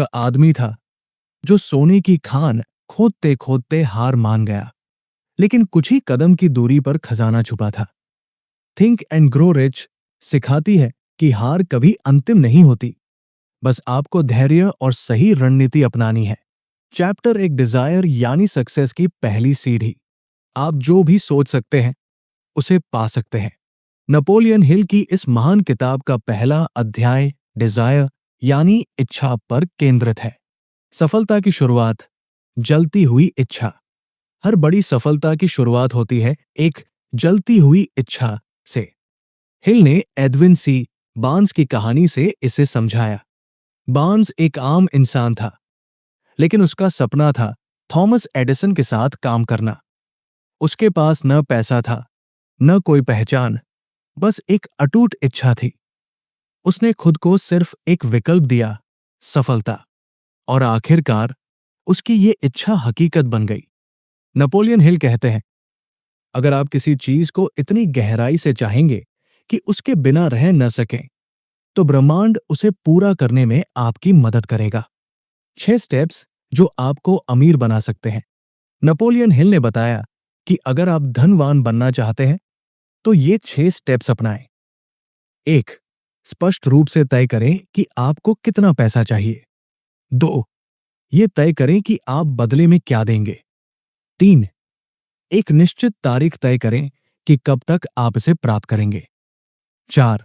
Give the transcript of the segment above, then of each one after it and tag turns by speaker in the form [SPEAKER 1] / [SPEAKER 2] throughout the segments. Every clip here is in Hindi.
[SPEAKER 1] का आदमी था जो सोने की खान खोदते खोदते हार मान गया, लेकिन कुछ ही कदम की दूरी पर खजाना छुपा था। थिंक एंड ग्रो रिच सिखाती है कि हार कभी अंतिम नहीं होती, बस आपको धैर्य और सही रणनीति अपनानी है। चैप्टर एक डिजायर यानी सक्सेस की पहली सीढ़ी। आप जो भी सोच सकते हैं उसे पा सकते हैं। नेपोलियन हिल की इस महान किताब का पहला अध्याय डिजायर यानी इच्छा पर केंद्रित है। सफलता की शुरुआत जलती हुई इच्छा। हर बड़ी सफलता की शुरुआत होती है एक जलती हुई इच्छा से। हिल ने एडविन सी बार्न्स की कहानी से इसे समझाया। बार्न्स एक आम इंसान था, लेकिन उसका सपना था थॉमस एडिसन के साथ काम करना। उसके पास न पैसा था, न कोई पहचान, बस एक अटूट इच्छा थी। उसने खुद को सिर्फ एक विकल्प दिया, सफलता, और आखिरकार उसकी ये इच्छा हकीकत बन गई। नेपोलियन हिल कहते हैं, अगर आप किसी चीज को इतनी गहराई से चाहेंगे कि उसके बिना रह न सकें, तो ब्रह्मांड उसे पूरा करने में आपकी मदद करेगा। 6 स्टेप्स जो आपको अमीर बना सकते हैं। नेपोलियन हिल ने बताया कि अगर आप धनवान बनना चाहते हैं तो ये 6 स्टेप्स अपनाएं। 1. स्पष्ट रूप से तय करें कि आपको कितना पैसा चाहिए। 2. ये तय करें कि आप बदले में क्या देंगे। 3. एक निश्चित तारीख तय करें कि कब तक आप इसे प्राप्त करेंगे। 4.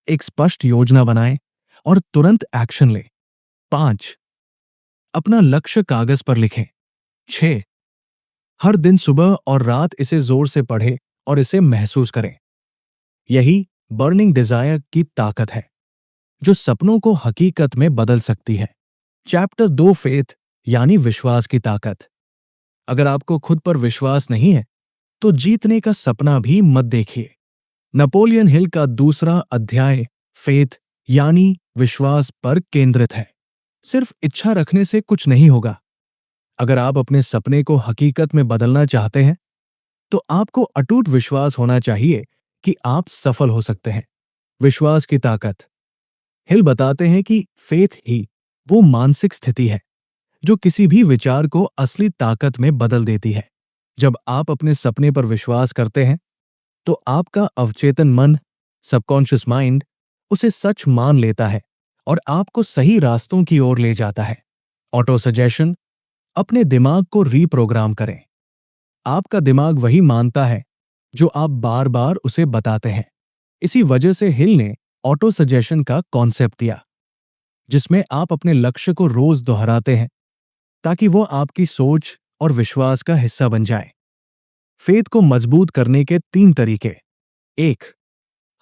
[SPEAKER 1] एक स्पष्ट योजना बनाएं और तुरंत एक्शन लें। 5. अपना लक्ष्य कागज पर लिखें। 6. हर दिन सुबह और रात इसे जोर से पढ़ें और इसे महसूस करें। यही बर्निंग डिजायर की ताकत है, जो सपनों को हकीकत में बदल सकती है। चैप्टर 2 फेथ यानी विश्वास की ताकत। अगर आपको खुद पर विश्वास नहीं है तो जीतने का सपना भी मत देखिए। नेपोलियन हिल का दूसरा अध्याय फेथ यानी विश्वास पर केंद्रित है। सिर्फ इच्छा रखने से कुछ नहीं होगा। अगर आप अपने सपने को हकीकत में बदलना चाहते हैं तो आपको अटूट विश्वास होना चाहिए कि आप सफल हो सकते हैं। विश्वास की ताकत। हिल बताते हैं कि फेथ ही वो मानसिक स्थिति है जो किसी भी विचार को असली ताकत में बदल देती है। जब आप अपने सपने पर विश्वास करते हैं तो आपका अवचेतन मन, सबकॉन्शियस माइंड, उसे सच मान लेता है और आपको सही रास्तों की ओर ले जाता है। Auto suggestion. अपने दिमाग को रीप्रोग्राम करें। आपका दिमाग वही मानता है जो आप बार बार उसे बताते हैं। इसी वजह से हिल ने ऑटो सजेशन का कॉन्सेप्ट दिया, जिसमें आप अपने लक्ष्य को रोज दोहराते हैं ताकि वो आपकी सोच और विश्वास का हिस्सा बन जाए। फेथ को मजबूत करने के 3 तरीके। 1.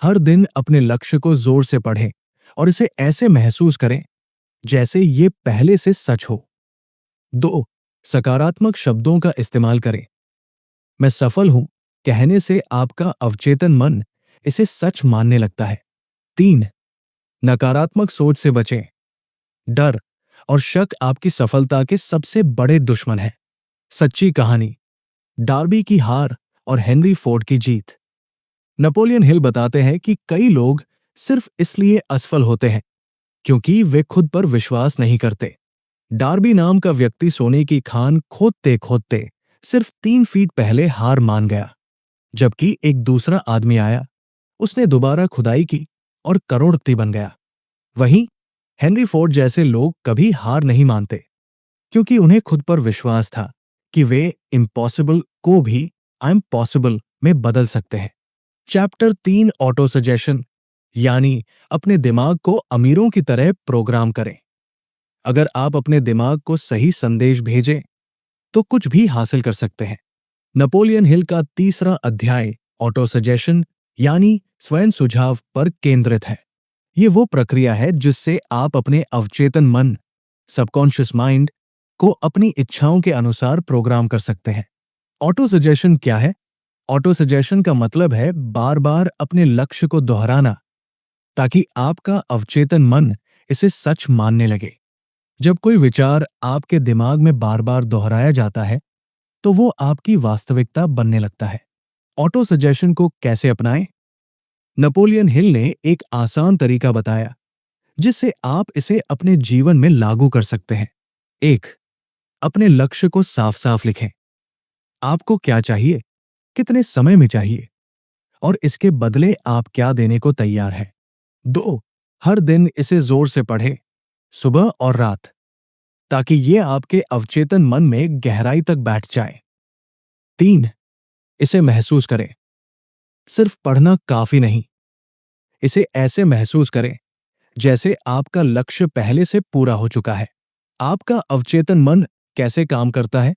[SPEAKER 1] हर दिन अपने लक्ष्य को जोर से पढ़ें और इसे ऐसे महसूस करें जैसे ये पहले से सच हो। 2. सकारात्मक शब्दों का इस्तेमाल करें। मैं सफल हूं कहने से आपका अवचेतन मन इसे सच मानने लगता है। 3. नकारात्मक सोच से बचें। डर और शक आपकी सफलता के सबसे बड़े दुश्मन हैं। सच्ची कहानी, डार्बी की हार और हेनरी फोर्ड की जीत। नेपोलियन हिल बताते हैं कि कई लोग सिर्फ इसलिए असफल होते हैं क्योंकि वे खुद पर विश्वास नहीं करते। डार्बी नाम का व्यक्ति सोने की खान खोदते खोदते सिर्फ 3 फीट पहले हार मान गया, जबकि एक दूसरा आदमी आया, उसने दोबारा खुदाई की और करोड़पति बन गया। वहीं हेनरी फोर्ड जैसे लोग कभी हार नहीं मानते क्योंकि उन्हें खुद पर विश्वास था कि वे इम्पॉसिबल को भी आई एम पॉसिबल में बदल सकते हैं। चैप्टर 3 ऑटो सजेशन यानी अपने दिमाग को अमीरों की तरह प्रोग्राम करें। अगर आप अपने दिमाग को सही संदेश भेजें तो कुछ भी हासिल कर सकते हैं। नेपोलियन हिल का तीसरा अध्याय ऑटो सजेशन यानी स्वयं सुझाव पर केंद्रित है। ये वो प्रक्रिया है जिससे आप अपने अवचेतन मन, सबकॉन्शियस माइंड, को अपनी इच्छाओं के अनुसार प्रोग्राम कर सकते हैं। ऑटो सजेशन क्या है? ऑटो सजेशन का मतलब है बार बार अपने लक्ष्य को दोहराना ताकि आपका अवचेतन मन इसे सच मानने लगे। जब कोई विचार आपके दिमाग में बार बार दोहराया जाता है तो वो आपकी वास्तविकता बनने लगता है। ऑटो सजेशन को कैसे अपनाएं? नेपोलियन हिल ने एक आसान तरीका बताया जिससे आप इसे अपने जीवन में लागू कर सकते हैं। एक, अपने लक्ष्य को साफ साफ लिखें। आपको क्या चाहिए, कितने समय में चाहिए और इसके बदले आप क्या देने को तैयार हैं। दो, हर दिन इसे जोर से पढ़ें, सुबह और रात, ताकि ये आपके अवचेतन मन में गहराई तक बैठ जाए। तीन, इसे महसूस करें। सिर्फ पढ़ना काफी नहीं, इसे ऐसे महसूस करें जैसे आपका लक्ष्य पहले से पूरा हो चुका है। आपका अवचेतन मन कैसे काम करता है?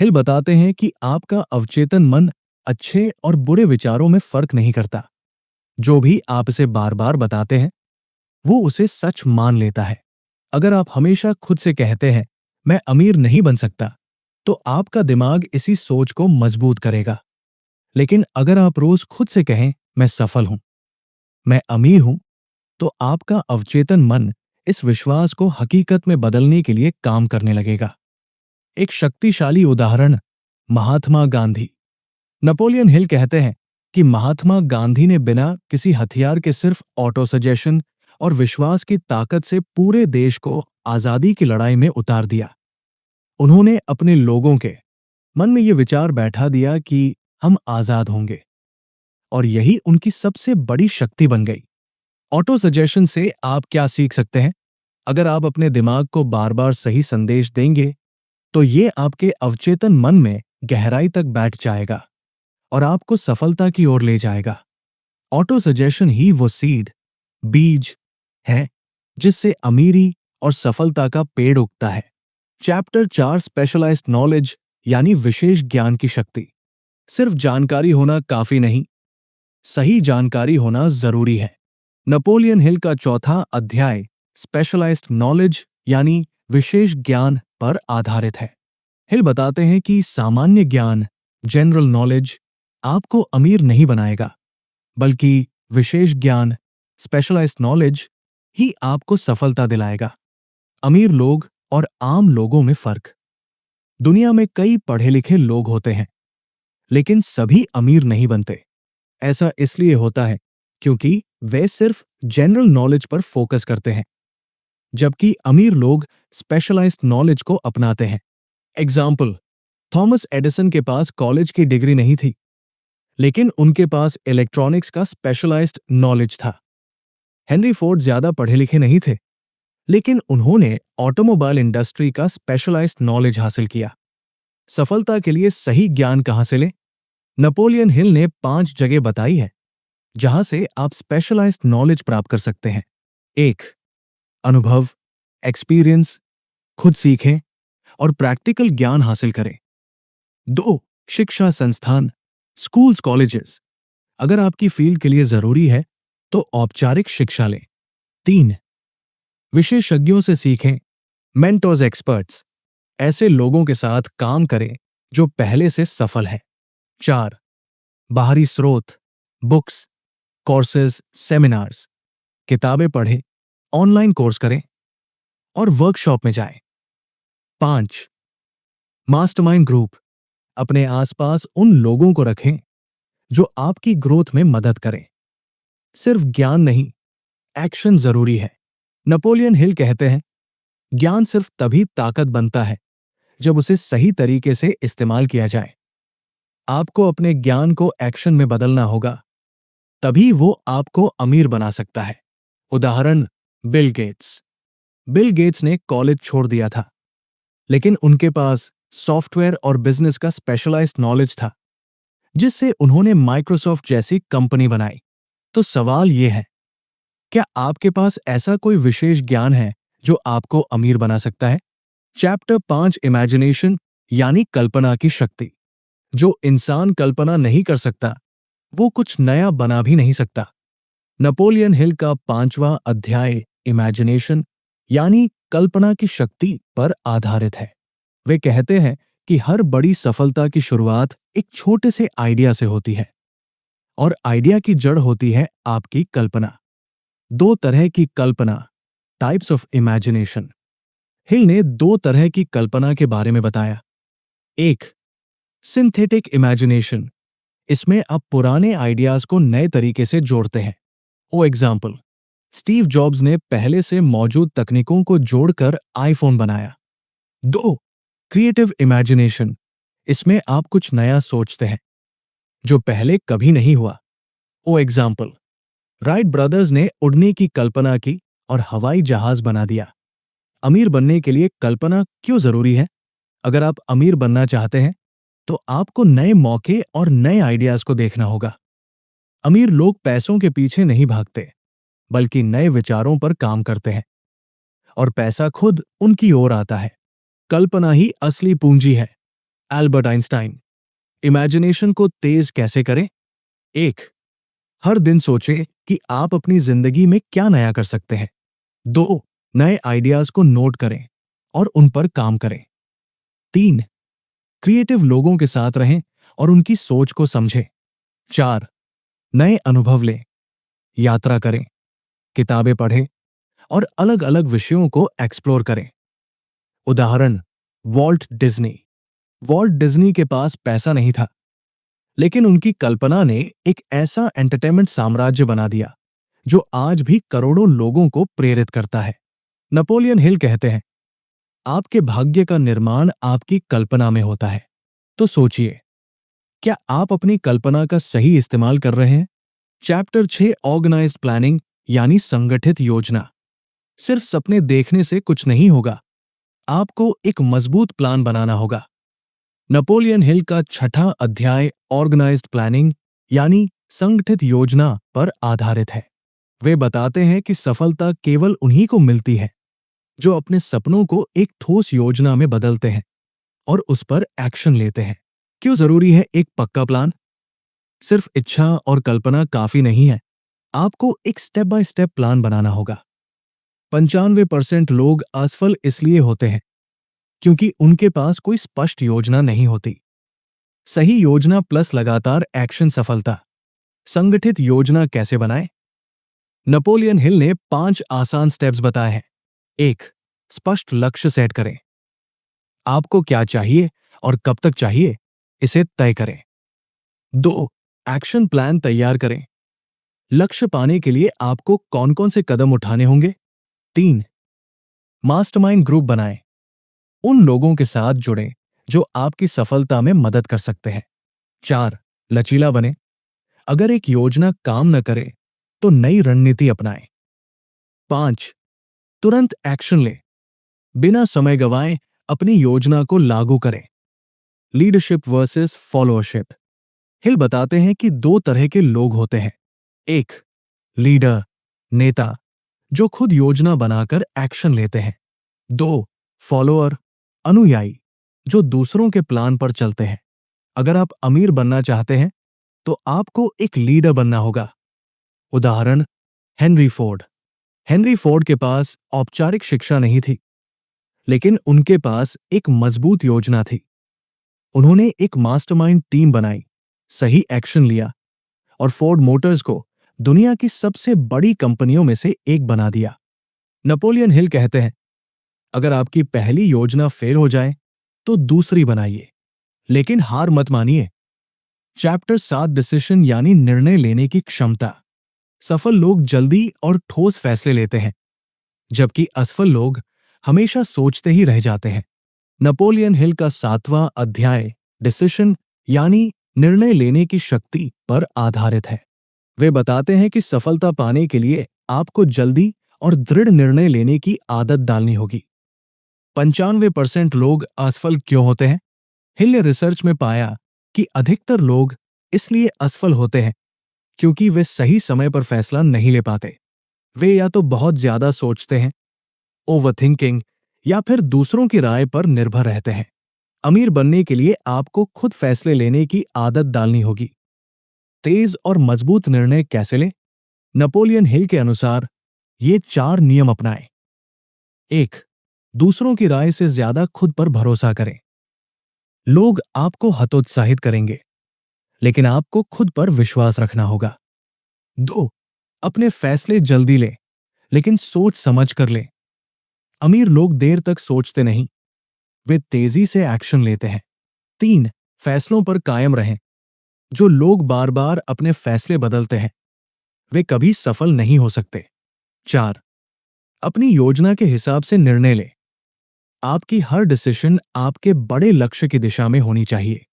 [SPEAKER 1] हिल बताते हैं कि आपका अवचेतन मन अच्छे और बुरे विचारों में फर्क नहीं करता। जो भी आप इसे बार बार बताते हैं, वो उसे सच मान लेता है। अगर आप हमेशा खुद से कहते हैं, मैं अमीर नहीं बन सकता, तो आपका दिमाग इसी सोच को मजबूत करेगा। लेकिन अगर आप रोज खुद से कहें, मैं सफल हूं, मैं अमीर हूं, तो आपका अवचेतन मन इस विश्वास को हकीकत में बदलने के लिए काम करने लगेगा। एक शक्तिशाली उदाहरण, महात्मा गांधी। नेपोलियन हिल कहते हैं कि महात्मा गांधी ने बिना किसी हथियार के सिर्फ ऑटो सजेशन और विश्वास की ताकत से पूरे देश को आजादी की लड़ाई में उतार दिया। उन्होंने अपने लोगों के मन में यह विचार बैठा दिया कि हम आजाद होंगे, और यही उनकी सबसे बड़ी शक्ति बन गई। ऑटो सजेशन से आप क्या सीख सकते हैं? अगर आप अपने दिमाग को बार बार सही संदेश देंगे, तो ये आपके अवचेतन मन में गहराई तक बैठ जाएगा और आपको सफलता की ओर ले जाएगा। ऑटो सजेशन ही वो सीड, बीज है जिससे अमीरी और सफलता का पेड़ उगता है। चैप्टर 4, स्पेशलाइज्ड नॉलेज यानी विशेष ज्ञान की शक्ति। सिर्फ जानकारी होना काफी नहीं, सही जानकारी होना जरूरी है। नेपोलियन हिल का चौथा अध्याय स्पेशलाइज्ड नॉलेज यानी विशेष ज्ञान पर आधारित है। हिल बताते हैं कि सामान्य ज्ञान, जनरल नॉलेज, आपको अमीर नहीं बनाएगा, बल्कि विशेष ज्ञान, स्पेशलाइज्ड नॉलेज ही आपको सफलता दिलाएगा। अमीर लोग और आम लोगों में फर्क। दुनिया में कई पढ़े लिखे लोग होते हैं, लेकिन सभी अमीर नहीं बनते। ऐसा इसलिए होता है क्योंकि वे सिर्फ जनरल नॉलेज पर फोकस करते हैं, जबकि अमीर लोग स्पेशलाइज्ड नॉलेज को अपनाते हैं। एग्जाम्पल, थॉमस एडिसन के पास कॉलेज की डिग्री नहीं थी, लेकिन उनके पास इलेक्ट्रॉनिक्स का स्पेशलाइज्ड नॉलेज था। हेनरी फोर्ड ज्यादा पढ़े लिखे नहीं थे, लेकिन उन्होंने ऑटोमोबाइल इंडस्ट्री का स्पेशलाइज्ड नॉलेज हासिल किया। सफलता के लिए सही ज्ञान कहां से लें? नेपोलियन हिल ने 5 जगह बताई है जहां से आप स्पेशलाइज्ड नॉलेज प्राप्त कर सकते हैं। एक, अनुभव, एक्सपीरियंस, खुद सीखें और प्रैक्टिकल ज्ञान हासिल करें। दो, शिक्षा संस्थान, स्कूल्स, कॉलेजेस, अगर आपकी फील्ड के लिए जरूरी है तो औपचारिक शिक्षा लें। तीन, विशेषज्ञों से सीखें, मेंटर्स, एक्सपर्ट्स, ऐसे लोगों के साथ काम करें जो पहले से सफल हैं। चार, बाहरी स्रोत, बुक्स, कोर्सेज, सेमिनार्स, किताबें पढ़ें, ऑनलाइन कोर्स करें और वर्कशॉप में जाएं। पांच, मास्टरमाइंड ग्रुप, अपने आसपास उन लोगों को रखें जो आपकी ग्रोथ में मदद करें। सिर्फ ज्ञान नहीं, एक्शन जरूरी है। नेपोलियन हिल कहते हैं, ज्ञान सिर्फ तभी ताकत बनता है जब उसे सही तरीके से इस्तेमाल किया जाए। आपको अपने ज्ञान को एक्शन में बदलना होगा, तभी वो आपको अमीर बना सकता है। उदाहरण, बिल गेट्स। बिल गेट्स ने कॉलेज छोड़ दिया था, लेकिन उनके पास सॉफ्टवेयर और बिजनेस का स्पेशलाइज्ड नॉलेज था, जिससे उन्होंने माइक्रोसॉफ्ट जैसी कंपनी बनाई। तो सवाल यह है, क्या आपके पास ऐसा कोई विशेष ज्ञान है जो आपको अमीर बना सकता है? चैप्टर 5, इमेजिनेशन यानी कल्पना की शक्ति। जो इंसान कल्पना नहीं कर सकता, वो कुछ नया बना भी नहीं सकता। नेपोलियन हिल का 5वां अध्याय इमेजिनेशन यानी कल्पना की शक्ति पर आधारित है। वे कहते हैं कि हर बड़ी सफलता की शुरुआत एक छोटे से आइडिया से होती है, और आइडिया की जड़ होती है आपकी कल्पना। दो तरह की कल्पना, टाइप्स ऑफ इमेजिनेशन। हिल ने दो तरह की कल्पना के बारे में बताया। एक, सिंथेटिक इमेजिनेशन, इसमें आप पुराने आइडियाज को नए तरीके से जोड़ते हैं। ओ एग्जाम्पल, स्टीव जॉब्स ने पहले से मौजूद तकनीकों को जोड़कर आईफोन बनाया। 2. Creative imagination. इसमें आप कुछ नया सोचते हैं जो पहले कभी नहीं हुआ। ओ एग्जाम्पल, राइट ब्रदर्स ने उड़ने की कल्पना की और हवाई जहाज बना दिया। अमीर बनने के लिए कल्पना क्यों जरूरी है? अगर आप अमीर बनना चाहते हैं तो आपको नए मौके और नए आइडियाज को देखना होगा। अमीर लोग पैसों के पीछे नहीं भागते, बल्कि नए विचारों पर काम करते हैं और पैसा खुद उनकी ओर आता है। कल्पना ही असली पूंजी है। Albert Einstein. इमेजिनेशन को तेज कैसे करें? 1. हर दिन सोचें कि आप अपनी जिंदगी में क्या नया कर सकते हैं। 2. नए आइडियाज को नोट करें और उन पर काम करें। 3. क्रिएटिव लोगों के साथ रहें और उनकी सोच को समझें। 4. नए अनुभव लें, यात्रा करें, किताबें पढ़ें और अलग अलग विषयों को एक्सप्लोर करें। उदाहरण, वॉल्ट डिज्नी। वॉल्ट डिज्नी के पास पैसा नहीं था, लेकिन उनकी कल्पना ने एक ऐसा एंटरटेनमेंट साम्राज्य बना दिया जो आज भी करोड़ों लोगों को प्रेरित करता है। नेपोलियन हिल कहते हैं, आपके भाग्य का निर्माण आपकी कल्पना में होता है। तो सोचिए, क्या आप अपनी कल्पना का सही इस्तेमाल कर रहे हैं? चैप्टर 6, ऑर्गेनाइज्ड प्लानिंग यानी संगठित योजना। सिर्फ सपने देखने से कुछ नहीं होगा, आपको एक मजबूत प्लान बनाना होगा। नेपोलियन हिल का छठा अध्याय ऑर्गेनाइज्ड प्लानिंग यानी संगठित योजना पर आधारित है। वे बताते हैं कि सफलता केवल उन्हीं को मिलती है जो अपने सपनों को एक ठोस योजना में बदलते हैं और उस पर एक्शन लेते हैं। क्यों जरूरी है एक पक्का प्लान? सिर्फ इच्छा और कल्पना काफी नहीं है, आपको एक स्टेप बाय स्टेप प्लान बनाना होगा। 95% लोग असफल इसलिए होते हैं क्योंकि उनके पास कोई स्पष्ट योजना नहीं होती। सही योजना प्लस लगातार एक्शन सफलता। संगठित योजना कैसे बनाएं? नेपोलियन हिल ने 5 आसान स्टेप्स बताए हैं। 1. स्पष्ट लक्ष्य सेट करें। आपको क्या चाहिए और कब तक चाहिए, इसे तय करें। 2. एक्शन प्लान तैयार करें। लक्ष्य पाने के लिए आपको कौन कौन से कदम उठाने होंगे। 3. मास्टरमाइंड ग्रुप बनाएं। उन लोगों के साथ जुड़ें जो आपकी सफलता में मदद कर सकते हैं। 4. लचीला बने। अगर एक योजना काम न करे तो नई रणनीति अपनाएं। 5. तुरंत एक्शन लें। बिना समय गंवाए अपनी योजना को लागू करें। Leadership versus followership. हिल बताते हैं कि 2 तरह के लोग होते हैं। 1. लीडर, नेता, जो खुद योजना बनाकर एक्शन लेते हैं। 2. फॉलोअर, अनुयायी, जो दूसरों के प्लान पर चलते हैं। अगर आप अमीर बनना चाहते हैं तो आपको एक लीडर बनना होगा। उदाहरण, हेनरी फोर्ड। हेनरी फोर्ड के पास औपचारिक शिक्षा नहीं थी, लेकिन उनके पास एक मजबूत योजना थी। उन्होंने एक मास्टरमाइंड टीम बनाई, सही एक्शन लिया और फोर्ड मोटर्स को दुनिया की सबसे बड़ी कंपनियों में से एक बना दिया। नेपोलियन हिल कहते हैं, अगर आपकी पहली योजना फेल हो जाए तो दूसरी बनाइए, लेकिन हार मत मानिए। चैप्टर 7, डिसीजन यानी निर्णय लेने की क्षमता। सफल लोग जल्दी और ठोस फैसले लेते हैं, जबकि असफल लोग हमेशा सोचते ही रह जाते हैं। नेपोलियन हिल का 7वां अध्याय डिसीजन यानी निर्णय लेने की शक्ति पर आधारित है। वे बताते हैं कि सफलता पाने के लिए आपको जल्दी और दृढ़ निर्णय लेने की आदत डालनी होगी। 95% लोग असफल क्यों होते हैं? हिल ने रिसर्च में पाया कि अधिकतर लोग इसलिए असफल होते हैं क्योंकि वे सही समय पर फैसला नहीं ले पाते। वे या तो बहुत ज्यादा सोचते हैं, ओवरथिंकिंग, या फिर दूसरों की राय पर निर्भर रहते हैं। अमीर बनने के लिए आपको खुद फैसले लेने की आदत डालनी होगी। तेज और मजबूत निर्णय कैसे लें? नेपोलियन हिल के अनुसार ये 4 नियम अपनाएं। 1. दूसरों की राय से ज्यादा खुद पर भरोसा करें। लोग आपको हतोत्साहित करेंगे, लेकिन आपको खुद पर विश्वास रखना होगा। 2. अपने फैसले जल्दी लें, लेकिन सोच समझ कर लें। अमीर लोग देर तक सोचते नहीं, वे तेजी से एक्शन लेते हैं। 3. फैसलों पर कायम रहें। जो लोग बार बार अपने फैसले बदलते हैं वे कभी सफल नहीं हो सकते। 4. अपनी योजना के हिसाब से निर्णय लें। आपकी हर डिसीजन आपके बड़े लक्ष्य की दिशा में होनी चाहिए।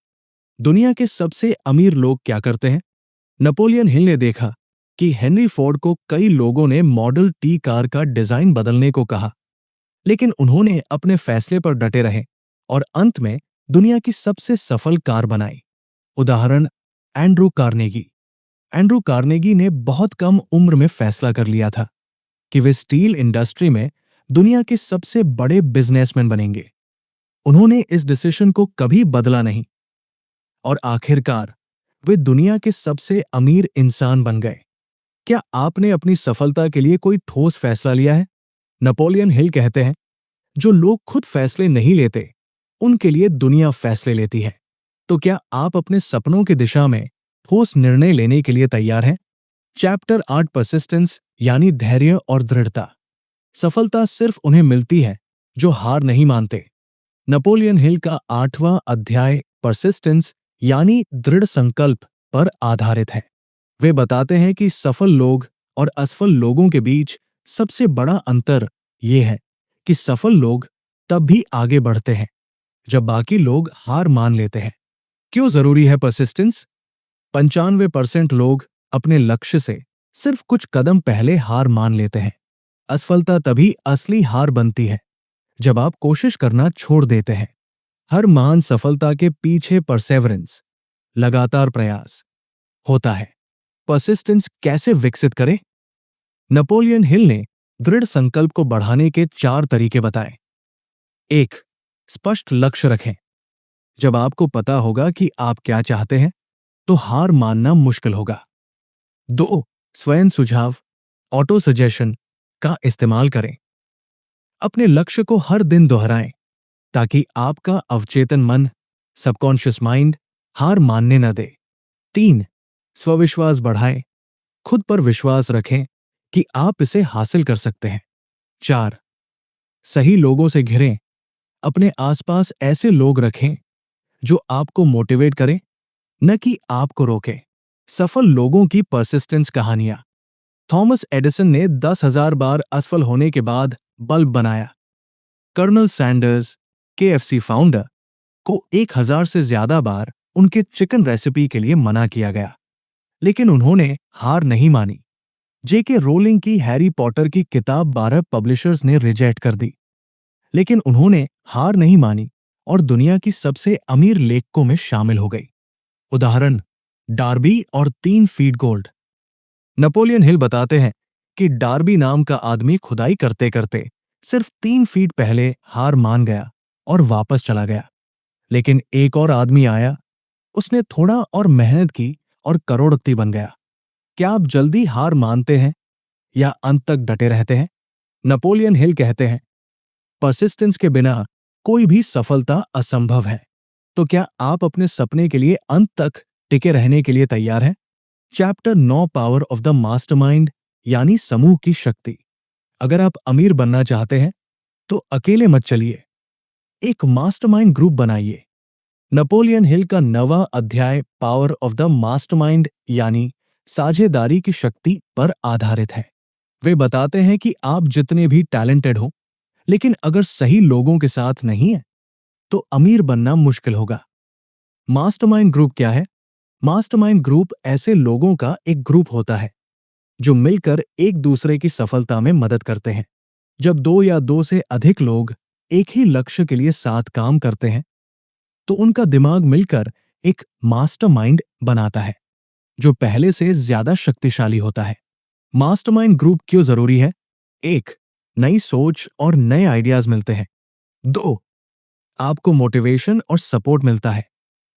[SPEAKER 1] दुनिया के सबसे अमीर लोग क्या करते हैं? नेपोलियन हिल ने देखा कि हेनरी फोर्ड को कई लोगों ने मॉडल टी कार का डिजाइन बदलने को कहा, लेकिन उन्होंने अपने फैसले पर डटे रहे और अंत में दुनिया की सबसे सफल कार बनाई। उदाहरण, एंड्रू कार्नेगी। एंड्रू कार्नेगी ने बहुत कम उम्र में फैसला कर लिया था कि वे स्टील इंडस्ट्री में दुनिया के सबसे बड़े बिजनेसमैन बनेंगे। उन्होंने इस डिसीजन को कभी बदला नहीं और आखिरकार वे दुनिया के सबसे अमीर इंसान बन गए। क्या आपने अपनी सफलता के लिए कोई ठोस फैसला लिया है? नेपोलियन हिल कहते हैं, जो लोग खुद फैसले नहीं लेते, उनके लिए दुनिया फैसले लेती है। तो क्या आप अपने सपनों की दिशा में ठोस निर्णय लेने के लिए तैयार हैं? चैप्टर 8, परसिस्टेंस यानी धैर्य और दृढ़ता। सफलता सिर्फ उन्हें मिलती है जो हार नहीं मानते। नेपोलियन हिल का 8वां अध्याय परसिस्टेंस यानी दृढ़ संकल्प पर आधारित है। वे बताते हैं कि सफल लोग और असफल लोगों के बीच सबसे बड़ा अंतर यह है कि सफल लोग तब भी आगे बढ़ते हैं जब बाकी लोग हार मान लेते हैं। क्यों जरूरी है परसिस्टेंस? 95% लोग अपने लक्ष्य से सिर्फ कुछ कदम पहले हार मान लेते हैं। असफलता तभी असली हार बनती है जब आप कोशिश करना छोड़ देते हैं। हर महान सफलता के पीछे परसेवरेंस, लगातार प्रयास होता है। परसिस्टेंस कैसे विकसित करें? नेपोलियन हिल ने दृढ़ संकल्प को बढ़ाने के 4 तरीके बताए। 1. स्पष्ट लक्ष्य रखें। जब आपको पता होगा कि आप क्या चाहते हैं, तो हार मानना मुश्किल होगा। 2. स्वयं सुझाव, ऑटो सजेशन का इस्तेमाल करें। अपने लक्ष्य को हर दिन दोहराएं ताकि आपका अवचेतन मन, सबकॉन्शियस माइंड हार मानने न दे। 3. स्वविश्वास बढ़ाएं। खुद पर विश्वास रखें कि आप इसे हासिल कर सकते हैं। 4. सही लोगों से घिरें। अपने आसपास ऐसे लोग रखें जो आपको मोटिवेट करें, न कि आपको रोकें। सफल लोगों की परसिस्टेंस कहानियां। थॉमस एडिसन ने 10,000 बार असफल होने के बाद बल्ब बनाया। कर्नल सैंडर्स, केएफसी फाउंडर, को 1000 से ज्यादा बार उनके चिकन रेसिपी के लिए मना किया गया, लेकिन उन्होंने हार नहीं मानी। जेके रोलिंग की हैरी पॉटर की किताब 12 पब्लिशर्स ने रिजेक्ट कर दी, लेकिन उन्होंने हार नहीं मानी और दुनिया की सबसे अमीर लेखकों में शामिल हो गई। उदाहरण, डार्बी और 3 फीट गोल्ड। नेपोलियन हिल बताते हैं कि डार्बी नाम का आदमी खुदाई करते करते सिर्फ 3 फीट पहले हार मान गया और वापस चला गया। लेकिन एक और आदमी आया, उसने थोड़ा और मेहनत की और करोड़पति बन गया। क्या आप जल्दी हार मानते हैं या अंत तक डटे रहते हैं? नेपोलियन हिल कहते हैं, परसिस्टेंस के बिना कोई भी सफलता असंभव है। तो क्या आप अपने सपने के लिए अंत तक टिके रहने के लिए तैयार हैं? Chapter 9, power of the mastermind यानी समूह की शक्ति। अगर आप अमीर बनना चाहते हैं तो अकेले मत चलिए, एक मास्टरमाइंड ग्रुप बनाइए। नेपोलियन हिल का 9वां अध्याय पावर ऑफ द मास्टरमाइंड यानी साझेदारी की शक्ति पर आधारित है। वे बताते हैं कि आप जितने भी टैलेंटेड हो, लेकिन अगर सही लोगों के साथ नहीं है तो अमीर बनना मुश्किल होगा। मास्टरमाइंड ग्रुप क्या है? मास्टरमाइंड ग्रुप ऐसे लोगों का एक ग्रुप होता है जो मिलकर एक दूसरे की सफलता में मदद करते हैं। जब 2 या 2 से अधिक लोग एक ही लक्ष्य के लिए साथ काम करते हैं, तो उनका दिमाग मिलकर एक मास्टरमाइंड बनाता है जो पहले से ज्यादा शक्तिशाली होता है। मास्टरमाइंड ग्रुप क्यों जरूरी है? 1. नई सोच और नए आइडियाज मिलते हैं। 2. आपको मोटिवेशन और सपोर्ट मिलता है।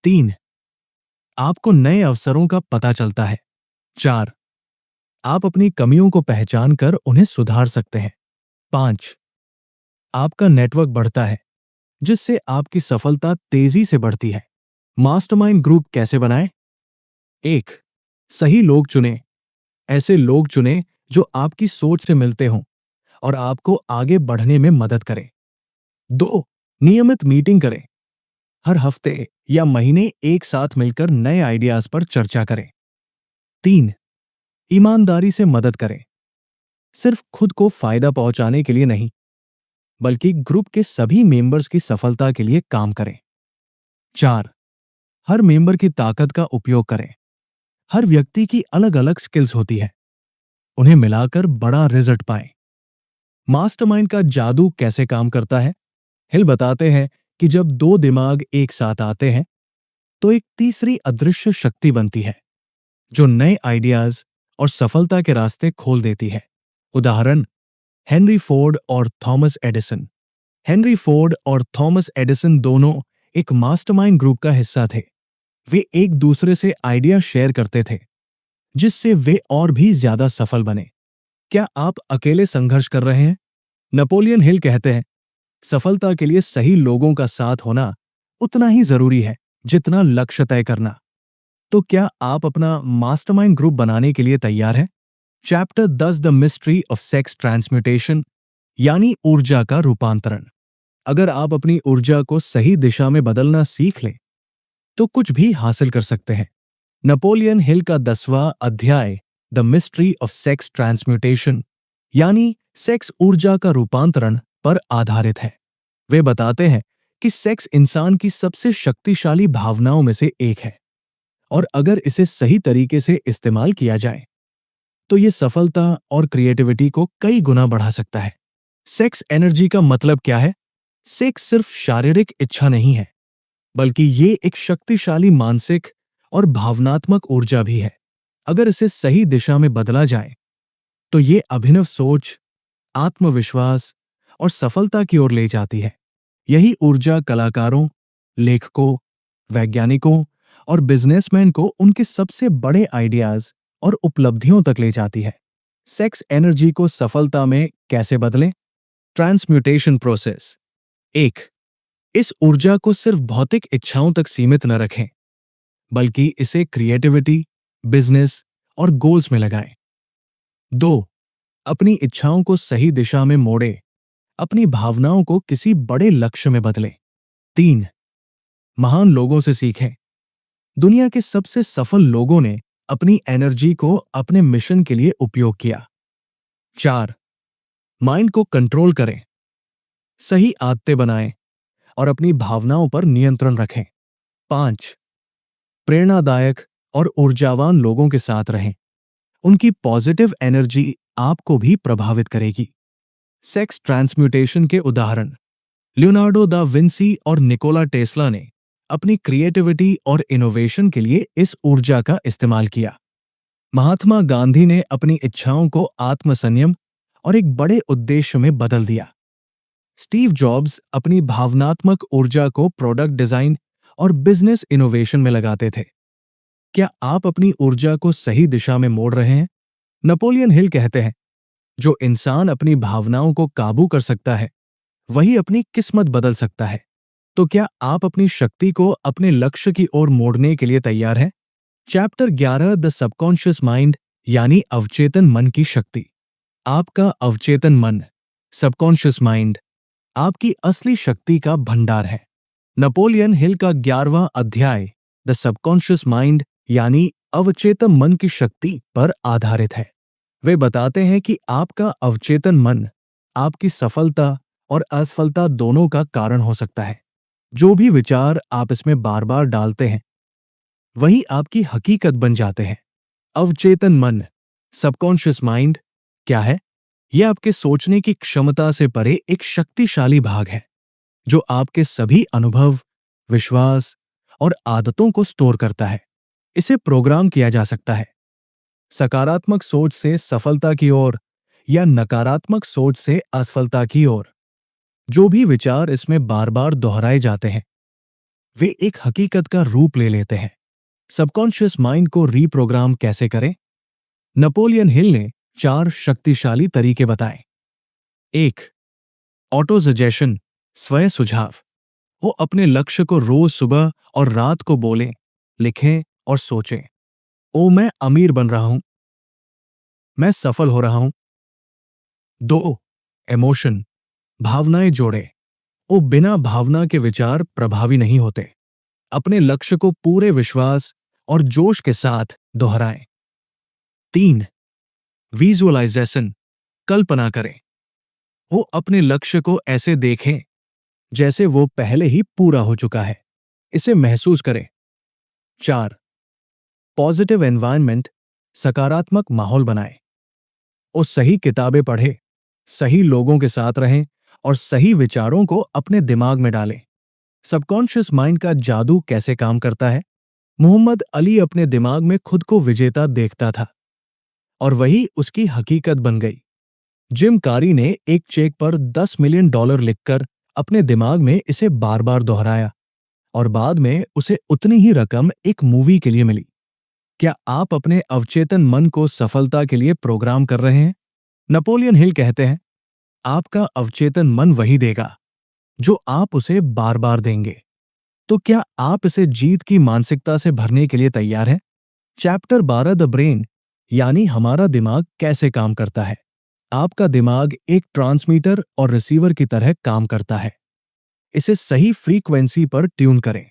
[SPEAKER 1] 3. आपको नए अवसरों का पता चलता है। 4. आप अपनी कमियों को पहचान कर उन्हें सुधार सकते हैं। 5. आपका नेटवर्क बढ़ता है जिससे आपकी सफलता तेजी से बढ़ती है। मास्टरमाइंड ग्रुप कैसे बनाएं? 1. सही लोग चुनें। ऐसे लोग चुनें जो आपकी सोच से मिलते हों और आपको आगे बढ़ने में मदद करें। 2. नियमित मीटिंग करें। हर हफ्ते या महीने एक साथ मिलकर नए आइडियाज पर चर्चा करें। 3. ईमानदारी से मदद करें। सिर्फ खुद को फायदा पहुंचाने के लिए नहीं, बल्कि ग्रुप के सभी मेंबर्स की सफलता के लिए काम करें। 4. हर मेंबर की ताकत का उपयोग करें। हर व्यक्ति की अलग अलग स्किल्स होती है, उन्हें मिलाकर बड़ा रिजल्ट पाएं। मास्टरमाइंड का जादू कैसे काम करता है? हिल बताते हैं कि जब दो दिमाग एक साथ आते हैं तो एक तीसरी अदृश्य शक्ति बनती है जो नए आइडियाज और सफलता के रास्ते खोल देती है। उदाहरण, हेनरी फोर्ड और थॉमस एडिसन। हेनरी फोर्ड और थॉमस एडिसन दोनों एक मास्टरमाइंड ग्रुप का हिस्सा थे। वे एक दूसरे से आइडिया शेयर करते थे, जिससे वे और भी ज्यादा सफल बने। क्या आप अकेले संघर्ष कर रहे हैं? नेपोलियन हिल कहते हैं, सफलता के लिए सही लोगों का साथ होना उतना ही जरूरी है जितना लक्ष्य तय करना। तो क्या आप अपना मास्टरमाइंड ग्रुप बनाने के लिए तैयार हैं? Chapter 10, the mystery of sex transmutation, यानी ऊर्जा का रूपांतरण। अगर आप अपनी ऊर्जा को सही दिशा में बदलना सीख लें तो कुछ भी हासिल कर सकते हैं। नेपोलियन हिल का 10वां अध्याय the mystery of sex transmutation, यानी सेक्स ऊर्जा का रूपांतरण पर आधारित है। वे बताते हैं कि सेक्स इंसान की सबसे शक्तिशाली भावनाओं में से एक है और अगर इसे सही तरीके से इस्तेमाल किया जाए तो ये सफलता और क्रिएटिविटी को कई गुना बढ़ा सकता है। सेक्स एनर्जी का मतलब क्या है? सेक्स सिर्फ शारीरिक इच्छा नहीं है, बल्कि ये एक शक्तिशाली मानसिक और भावनात्मक ऊर्जा भी है। अगर इसे सही दिशा में बदला जाए तो ये अभिनव सोच, आत्मविश्वास और सफलता की ओर ले जाती है। यही ऊर्जा कलाकारों, लेखकों, वैज्ञानिकों और बिजनेसमैन को उनके सबसे बड़े आइडियाज और उपलब्धियों तक ले जाती है। सेक्स एनर्जी को सफलता में कैसे बदलें? Transmutation process. 1. इस ऊर्जा को सिर्फ भौतिक इच्छाओं तक सीमित न रखें, बल्कि इसे क्रिएटिविटी, बिजनेस और गोल्स में लगाएं। 2. अपनी इच्छाओं को सही दिशा में मोड़े, अपनी भावनाओं को किसी बड़े लक्ष्य में बदलें। 3. महान लोगों से सीखें। दुनिया के सबसे सफल लोगों ने अपनी एनर्जी को अपने मिशन के लिए उपयोग किया। 4. माइंड को कंट्रोल करें, सही आदतें बनाएं और अपनी भावनाओं पर नियंत्रण रखें। 5. प्रेरणादायक और ऊर्जावान लोगों के साथ रहें, उनकी पॉजिटिव एनर्जी आपको भी प्रभावित करेगी। सेक्स ट्रांसम्यूटेशन के उदाहरण, लियोनार्डो दा विंसी और निकोला टेस्ला ने अपनी क्रिएटिविटी और इनोवेशन के लिए इस ऊर्जा का इस्तेमाल किया। महात्मा गांधी ने अपनी इच्छाओं को आत्मसंयम और एक बड़े उद्देश्य में बदल दिया। स्टीव जॉब्स अपनी भावनात्मक ऊर्जा को प्रोडक्ट डिजाइन और बिजनेस इनोवेशन में लगाते थे। क्या आप अपनी ऊर्जा को सही दिशा में मोड़ रहे हैं? नेपोलियन हिल कहते हैं, जो इंसान अपनी भावनाओं को काबू कर सकता है वही अपनी किस्मत बदल सकता है। तो क्या आप अपनी शक्ति को अपने लक्ष्य की ओर मोड़ने के लिए तैयार हैं? चैप्टर 11, द सबकॉन्शियस माइंड, यानी अवचेतन मन की शक्ति। आपका अवचेतन मन, सबकॉन्शियस माइंड, आपकी असली शक्ति का भंडार है। नेपोलियन हिल का 11वां अध्याय द सबकॉन्शियस माइंड, यानी अवचेतन मन की शक्ति पर आधारित है। वे बताते हैं कि आपका अवचेतन मन आपकी सफलता और असफलता दोनों का कारण हो सकता है। जो भी विचार आप इसमें बार बार डालते हैं वही आपकी हकीकत बन जाते हैं। अवचेतन मन, सबकॉन्शियस माइंड क्या है? यह आपके सोचने की क्षमता से परे एक शक्तिशाली भाग है जो आपके सभी अनुभव, विश्वास और आदतों को स्टोर करता है। इसे प्रोग्राम किया जा सकता है, सकारात्मक सोच से सफलता की ओर या नकारात्मक सोच से असफलता की ओर। जो भी विचार इसमें बार बार दोहराए जाते हैं वे एक हकीकत का रूप ले लेते हैं। सबकॉन्शियस माइंड को रीप्रोग्राम कैसे करें? नेपोलियन हिल ने 4 शक्तिशाली तरीके बताए। 1. ऑटो सजेशन, स्वयं सुझाव। वो अपने लक्ष्य को रोज सुबह और रात को बोलें, लिखें और सोचें। ओ मैं अमीर बन रहा हूं, मैं सफल हो रहा हूं। 2. इमोशन, भावनाएं जोड़े। ओ बिना भावना के विचार प्रभावी नहीं होते। अपने लक्ष्य को पूरे विश्वास और जोश के साथ दोहराएं। 3. विजुअलाइजेशन, कल्पना करें। वो अपने लक्ष्य को ऐसे देखें जैसे वो पहले ही पूरा हो चुका है। इसे महसूस करें। 4. पॉजिटिव एनवायरनमेंट, सकारात्मक माहौल बनाएं। वो सही किताबें पढ़ें, सही लोगों के साथ रहें और सही विचारों को अपने दिमाग में डालें। सबकॉन्शियस माइंड का जादू कैसे काम करता है? मोहम्मद अली अपने दिमाग में खुद को विजेता देखता था और वही उसकी हकीकत बन गई। जिम कारी ने एक चेक पर $10 मिलियन लिखकर अपने दिमाग में इसे बार बार दोहराया और बाद में उसे उतनी ही रकम एक मूवी के लिए मिली। क्या आप अपने अवचेतन मन को सफलता के लिए प्रोग्राम कर रहे हैं? नेपोलियन हिल कहते हैं, आपका अवचेतन मन वही देगा जो आप उसे बार बार देंगे। तो क्या आप इसे जीत की मानसिकता से भरने के लिए तैयार हैं? चैप्टर 12, द ब्रेन, यानी हमारा दिमाग कैसे काम करता है। आपका दिमाग एक ट्रांसमीटर और रिसीवर की तरह काम करता है। इसे सही फ्रीक्वेंसी पर ट्यून करें।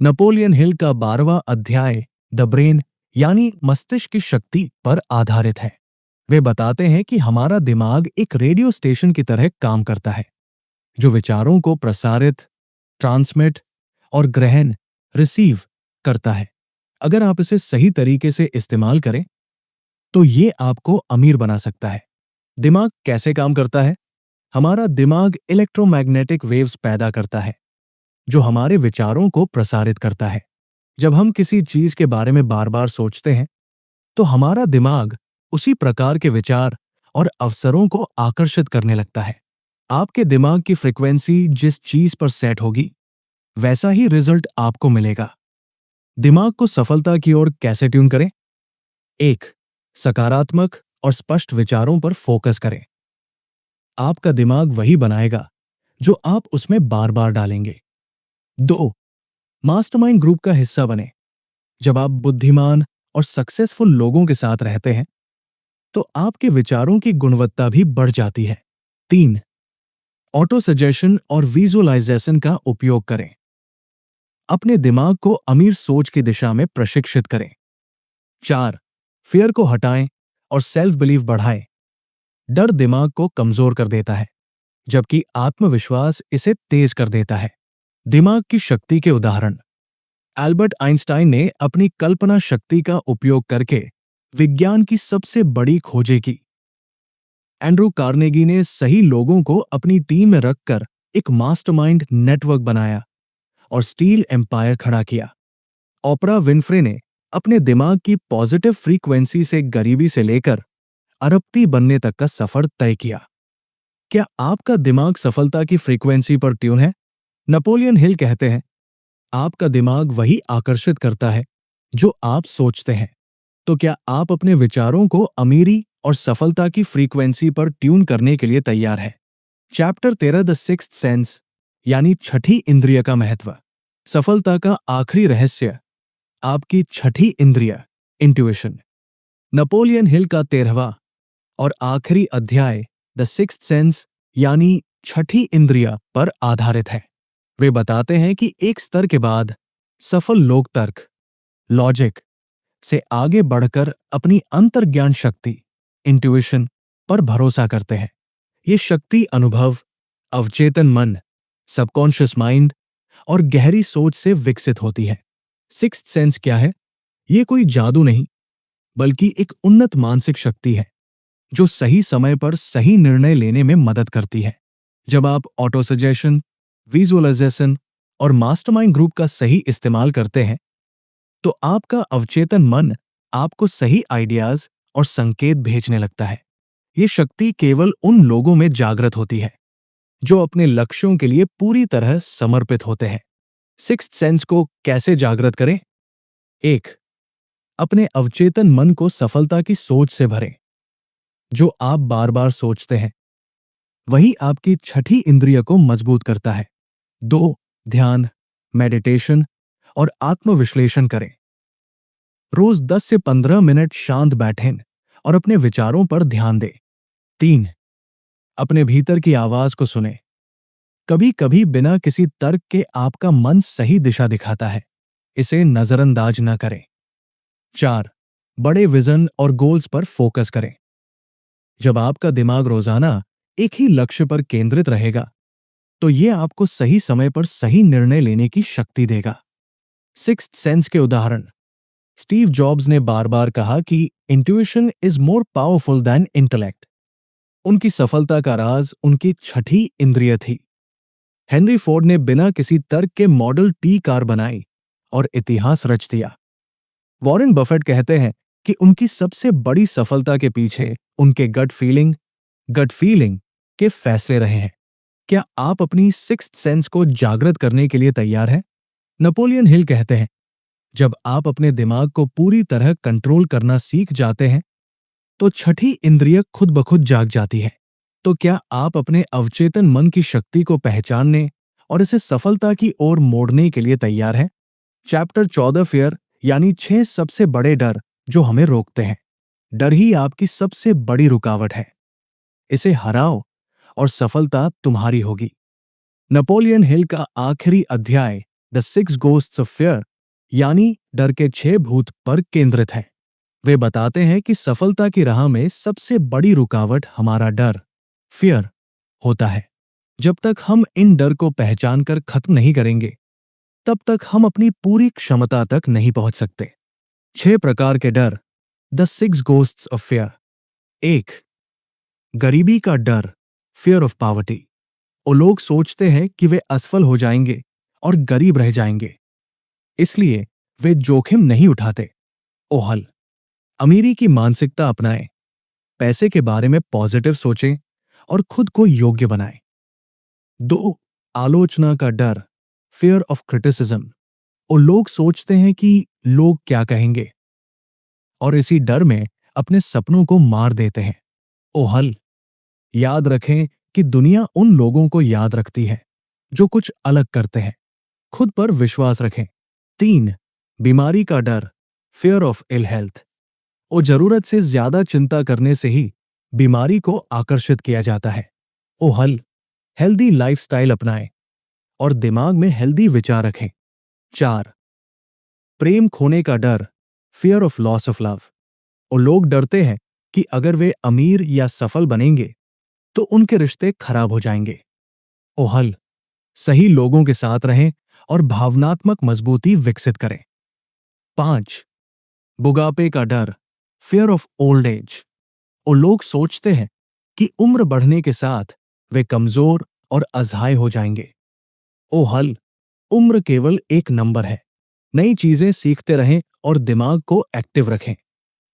[SPEAKER 1] नेपोलियन हिल का 12वां अध्याय द ब्रेन यानी मस्तिष्क की शक्ति पर आधारित है। वे बताते हैं कि हमारा दिमाग एक रेडियो स्टेशन की तरह काम करता है जो विचारों को प्रसारित, ट्रांसमिट और ग्रहण, रिसीव करता है। अगर आप इसे सही तरीके से इस्तेमाल करें तो ये आपको अमीर बना सकता है। दिमाग कैसे काम करता है? हमारा दिमाग इलेक्ट्रोमैग्नेटिक वेव्स पैदा करता है जो हमारे विचारों को प्रसारित करता है। जब हम किसी चीज के बारे में बार बार सोचते हैं तो हमारा दिमाग उसी प्रकार के विचार और अवसरों को आकर्षित करने लगता है। आपके दिमाग की फ्रीक्वेंसी जिस चीज पर सेट होगी वैसा ही रिजल्ट आपको मिलेगा। दिमाग को सफलता की ओर कैसे ट्यून करें? 1. सकारात्मक और स्पष्ट विचारों पर फोकस करें। आपका दिमाग वही बनाएगा जो आप उसमें बार बार डालेंगे। 2. मास्टरमाइंड ग्रुप का हिस्सा बने। जब आप बुद्धिमान और सक्सेसफुल लोगों के साथ रहते हैं तो आपके विचारों की गुणवत्ता भी बढ़ जाती है। 3. ऑटो सजेशन और विजुअलाइजेशन का उपयोग करें। अपने दिमाग को अमीर सोच की दिशा में प्रशिक्षित करें। 4. फियर को हटाएं और सेल्फ बिलीफ बढ़ाएं। डर दिमाग को कमजोर कर देता है जबकि आत्मविश्वास इसे तेज कर देता है। दिमाग की शक्ति के उदाहरण। एल्बर्ट आइंस्टाइन ने अपनी कल्पना शक्ति का उपयोग करके विज्ञान की सबसे बड़ी खोजें की। एंड्रू कार्नेगी ने सही लोगों को अपनी टीम में रखकर एक मास्टरमाइंड नेटवर्क बनाया और स्टील एम्पायर खड़ा किया। ओपरा विनफ्रे ने अपने दिमाग की पॉजिटिव फ्रीक्वेंसी से गरीबी से लेकर अरबपति बनने तक का सफर तय किया। क्या आपका दिमाग सफलता की फ्रीक्वेंसी पर ट्यून है? नेपोलियन हिल कहते हैं, आपका दिमाग वही आकर्षित करता है जो आप सोचते हैं। तो क्या आप अपने विचारों को अमीरी और सफलता की फ्रीक्वेंसी पर ट्यून करने के लिए तैयार हैं? चैप्टर 13, द सिक्स्थ सेंस, यानी छठी इंद्रिय का महत्व। सफलता का आखिरी रहस्य आपकी छठी इंद्रिय, इंट्यूशन। नेपोलियन हिल का 13वां और आखिरी अध्याय द सिक्स्थ सेंस यानी छठी इंद्रिय पर आधारित है। वे बताते हैं कि एक स्तर के बाद सफल लोग तर्क, लॉजिक से आगे बढ़कर अपनी अंतर्ज्ञान शक्ति, इंट्यूशन पर भरोसा करते हैं। ये शक्ति अनुभव, अवचेतन मन, सबकॉन्शियस माइंड और गहरी सोच से विकसित होती है। सिक्स्थ सेंस क्या है? ये कोई जादू नहीं बल्कि एक उन्नत मानसिक शक्ति है जो सही समय पर सही निर्णय लेने में मदद करती है। जब आप ऑटो सजेशन, विजुअलाइजेशन और मास्टरमाइंड ग्रुप का सही इस्तेमाल करते हैं तो आपका अवचेतन मन आपको सही आइडियाज और संकेत भेजने लगता है। ये शक्ति केवल उन लोगों में जागृत होती है जो अपने लक्ष्यों के लिए पूरी तरह समर्पित होते हैं। सिक्स्थ सेंस को कैसे जागृत करें? 1. अपने अवचेतन मन को सफलता की सोच से भरें। जो आप बार बार सोचते हैं वही आपकी छठी इंद्रिय को मजबूत करता है। 2. ध्यान, मेडिटेशन और आत्मविश्लेषण करें। रोज 10 से 15 मिनट शांत बैठें और अपने विचारों पर ध्यान दें। 3. अपने भीतर की आवाज को सुनें। कभी कभी बिना किसी तर्क के आपका मन सही दिशा दिखाता है, इसे नजरअंदाज न करें। 4. बड़े विजन और गोल्स पर फोकस करें। जब आपका दिमाग रोजाना एक ही लक्ष्य पर केंद्रित रहेगा, तो ये आपको सही समय पर सही निर्णय लेने की शक्ति देगा। सिक्स्थ सेंस के उदाहरण। स्टीव जॉब्स ने बार बार कहा कि intuition is more powerful than intellect. उनकी सफलता का राज उनकी छठी इंद्रिय थी। हेनरी फोर्ड ने बिना किसी तर्क के मॉडल टी कार बनाई और इतिहास रच दिया। वॉरेन बफेट कहते हैं कि उनकी सबसे बड़ी सफलता के पीछे उनके गट फीलिंग के फैसले रहे हैं। क्या आप अपनी सिक्स्थ सेंस को जागृत करने के लिए तैयार हैं? नेपोलियन हिल कहते हैं, जब आप अपने दिमाग को पूरी तरह कंट्रोल करना सीख जाते हैं, तो छठी इंद्रिय खुद ब खुद जाग जाती है। तो क्या आप अपने अवचेतन मन की शक्ति को पहचानने और इसे सफलता की ओर मोड़ने के लिए तैयार हैं? चैप्टर 14 फियर, यानी 6 सबसे बड़े डर जो हमें रोकते हैं। डर ही आपकी सबसे बड़ी रुकावट है। इसे हराओ और सफलता तुम्हारी होगी। नेपोलियन हिल का आखिरी अध्याय the six ghosts of fear, यानी डर के 6 भूत पर केंद्रित है। वे बताते हैं कि सफलता की राह में सबसे बड़ी रुकावट हमारा डर, फियर, होता है। जब तक हम इन डर को पहचान कर खत्म नहीं करेंगे, तब तक हम अपनी पूरी क्षमता तक नहीं पहुंच सकते। 6 प्रकार के डर, the six ghosts of fear. 1. गरीबी का डर, फियर ऑफ पॉवर्टी। वो लोग सोचते हैं कि वे असफल हो जाएंगे और गरीब रह जाएंगे, इसलिए वे जोखिम नहीं उठाते। ओहल, अमीरी की मानसिकता अपनाएं, पैसे के बारे में पॉजिटिव सोचें और खुद को योग्य बनाएं। 2. आलोचना का डर, फियर ऑफ क्रिटिसिज्म। वो लोग सोचते हैं कि लोग क्या कहेंगे और इसी डर में अपने सपनों को मार देते हैं। ओहल, याद रखें कि दुनिया उन लोगों को याद रखती है जो कुछ अलग करते हैं। खुद पर विश्वास रखें। 3. बीमारी का डर, फियर ऑफ इल हेल्थ। वो जरूरत से ज्यादा चिंता करने से ही बीमारी को आकर्षित किया जाता है। ओहल, हेल्दी लाइफस्टाइल अपनाएं और दिमाग में हेल्दी विचार रखें। 4. प्रेम खोने का डर, fear of loss of love. वो लोग डरते हैं कि अगर वे अमीर या सफल बनेंगे तो उनके रिश्ते खराब हो जाएंगे। ओहल, सही लोगों के साथ रहें और भावनात्मक मजबूती विकसित करें। 5. बुढ़ापे का डर, फियर ऑफ ओल्ड एज। वो लोग सोचते हैं कि उम्र बढ़ने के साथ वे कमजोर और असहाय हो जाएंगे। ओहल, उम्र केवल एक नंबर है। नई चीजें सीखते रहें और दिमाग को एक्टिव रखें।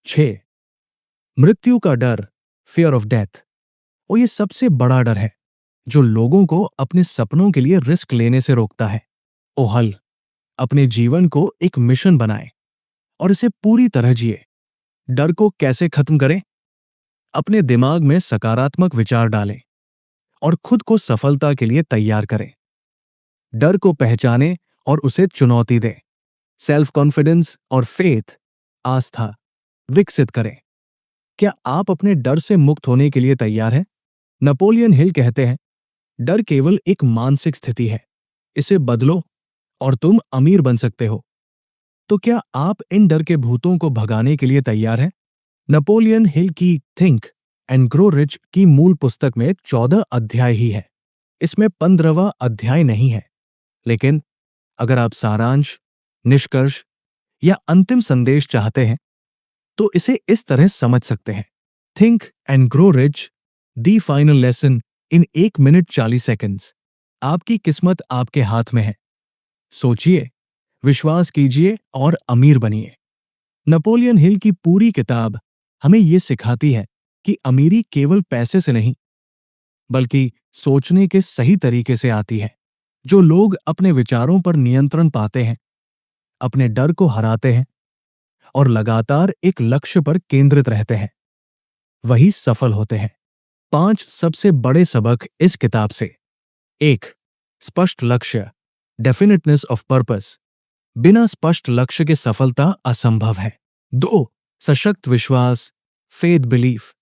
[SPEAKER 1] 6. मृत्यु का डर, फियर ऑफ डेथ। और ये सबसे बड़ा डर है जो लोगों को अपने सपनों के लिए रिस्क लेने से रोकता है। ओहल, अपने जीवन को एक मिशन बनाएं और इसे पूरी तरह जिए। डर को कैसे खत्म करें? अपने दिमाग में सकारात्मक विचार डालें और खुद को सफलता के लिए तैयार करें। डर को पहचानें और उसे चुनौती दें। सेल्फ कॉन्फिडेंस और फेथ, आस्था, विकसित करें। क्या आप अपने डर से मुक्त होने के लिए तैयार हैं? नेपोलियन हिल कहते हैं, डर केवल एक मानसिक स्थिति है, इसे बदलो और तुम अमीर बन सकते हो। तो क्या आप इन डर के भूतों को भगाने के लिए तैयार हैं? नेपोलियन हिल की थिंक एंड ग्रो रिच की मूल पुस्तक में 14 अध्याय ही है। इसमें 15वां अध्याय नहीं है, लेकिन अगर आप सारांश, निष्कर्ष या अंतिम संदेश चाहते हैं, तो इसे इस तरह समझ सकते हैं। Think and grow rich, the final lesson in 1 minute 40 seconds. आपकी किस्मत आपके हाथ में है। सोचिए, विश्वास कीजिए और अमीर बनिए। नेपोलियन हिल की पूरी किताब हमें यह सिखाती है कि अमीरी केवल पैसे से नहीं, बल्कि सोचने के सही तरीके से आती है। जो लोग अपने विचारों पर नियंत्रण पाते हैं, अपने डर को हराते हैं और लगातार एक लक्ष्य पर केंद्रित रहते हैं, वही सफल होते हैं। 5 सबसे बड़े सबक इस किताब से। 1. स्पष्ट लक्ष्य, डेफिनेटनेस ऑफ पर्पस। बिना स्पष्ट लक्ष्य के सफलता असंभव है। 2. सशक्त विश्वास, फेथ बिलीफ।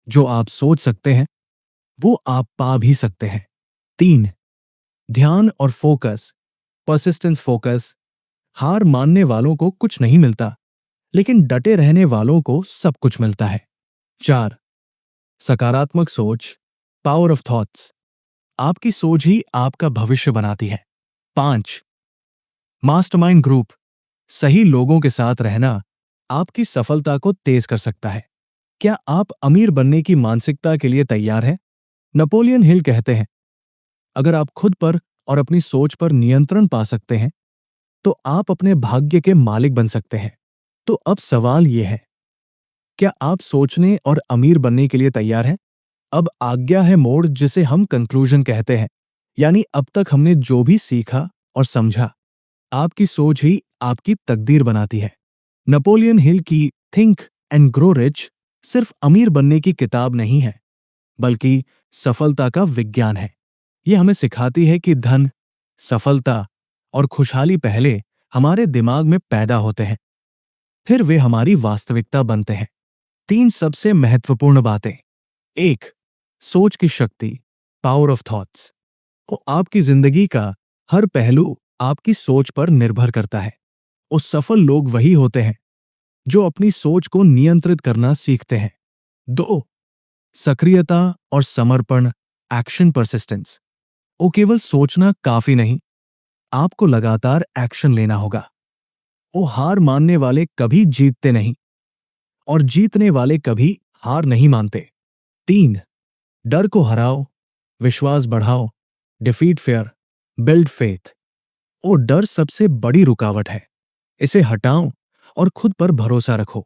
[SPEAKER 1] जो आप सोच सकते हैं वो आप पा भी सकते हैं। 3. ध्यान और फोकस, परसिस्टेंस फोकस। हार मानने वालों को कुछ नहीं मिलता, लेकिन डटे रहने वालों को सब कुछ मिलता है। 4. सकारात्मक सोच, पावर ऑफ थॉट्स। आपकी सोच ही आपका भविष्य बनाती है। 5, मास्टरमाइंड ग्रुप। सही लोगों के साथ रहना आपकी सफलता को तेज कर सकता है। क्या आप अमीर बनने की मानसिकता के लिए तैयार हैं? नेपोलियन हिल कहते हैं, अगर आप खुद पर और अपनी सोच पर नियंत्रण पा सकते हैं, तो आप अपने भाग्य के मालिक बन सकते हैं। तो अब सवाल यह है, क्या आप सोचने और अमीर बनने के लिए तैयार हैं? अब आज्ञा है मोड़, जिसे हम कंक्लूजन कहते हैं। यानी अब तक हमने जो भी सीखा और समझा, आपकी सोच ही आपकी तकदीर बनाती है। नेपोलियन हिल की थिंक एंड ग्रो रिच सिर्फ अमीर बनने की किताब नहीं है, बल्कि सफलता का विज्ञान है। यह हमें सिखाती है कि धन, सफलता और खुशहाली पहले हमारे दिमाग में पैदा होते हैं, फिर वे हमारी वास्तविकता बनते हैं। 3 सबसे महत्वपूर्ण बातें। 1, सोच की शक्ति, पावर ऑफ थॉट्स। तो आपकी जिंदगी का हर पहलू आपकी सोच पर निर्भर करता है। उस सफल लोग वही होते हैं जो अपनी सोच को नियंत्रित करना सीखते हैं। 2, सक्रियता और समर्पण, एक्शन परसिस्टेंस। वो केवल सोचना काफी नहीं, आपको लगातार एक्शन लेना होगा। वो हार मानने वाले कभी जीतते नहीं और जीतने वाले कभी हार नहीं मानते। 3, डर को हराओ, विश्वास बढ़ाओ, डिफीट फेयर, बिल्ड फेथ। वो डर सबसे बड़ी रुकावट है, इसे हटाओ और खुद पर भरोसा रखो।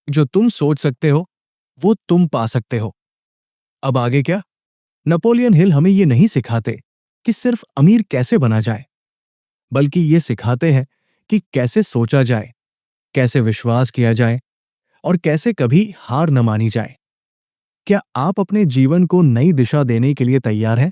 [SPEAKER 1] जो तुम सोच सकते हो वो तुम पा सकते हो। अब आगे क्या? नेपोलियन हिल हमें ये नहीं सिखाते कि सिर्फ अमीर कैसे बना जाए, बल्कि ये सिखाते हैं कि कैसे सोचा जाए, कैसे विश्वास किया जाए और कैसे कभी हार न मानी जाए। क्या आप अपने जीवन को नई दिशा देने के लिए तैयार हैं?